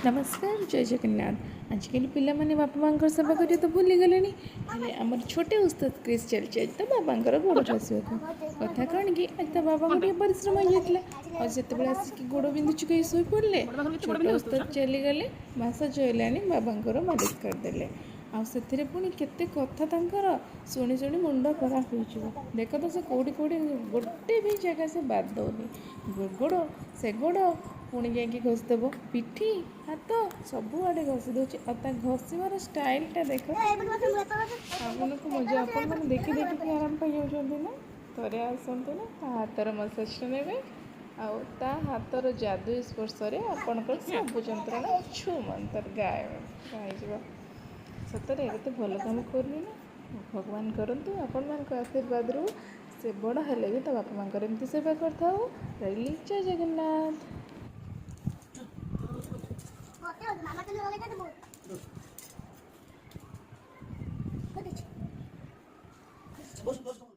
नमस्कार जय जगन्नाथ। आजकल पिलामाने बापा माँ सेवा करिए तो भूली गले आमर छोटे उस्ताद क्रेज चलती तो बाबा गोड़ घसवाक कथा कौन कि तो बाबा को परिश्रम हो जाता और जिते आसिक गोड़ बिंदुचु कहीं शोई पड़े छोट उस्ताद चलीगले मसाज होलानी बाबा मालिश करदे आउ पुणी केते कथा तांकर शुणी शुणी मुंड खराब हो देख तो से कौटी कौटी गोटे भी जगह से बाद दौनी गोड़ से गोड़ पुणी जाकि घसीदेव पिठी हाथ सबुआड़े घसी दूसरी और घसीबार स्टाइलटा देख आपन को मजा आपण मैंने देखी देखिए आराम पाई ना थे आसतु ना हाथर मसाजटा ने आ हाथर जादू स्पर्श आपणकर सब जंत्रणा छु मंतर गायब सतरे एत भल कम करनी ना भगवान करतु आपण मान आशीर्वाद रू से बड़ हेले भी तो बापा माँ एमती सेवा करता रही जय जगन्नाथ। বসো বসো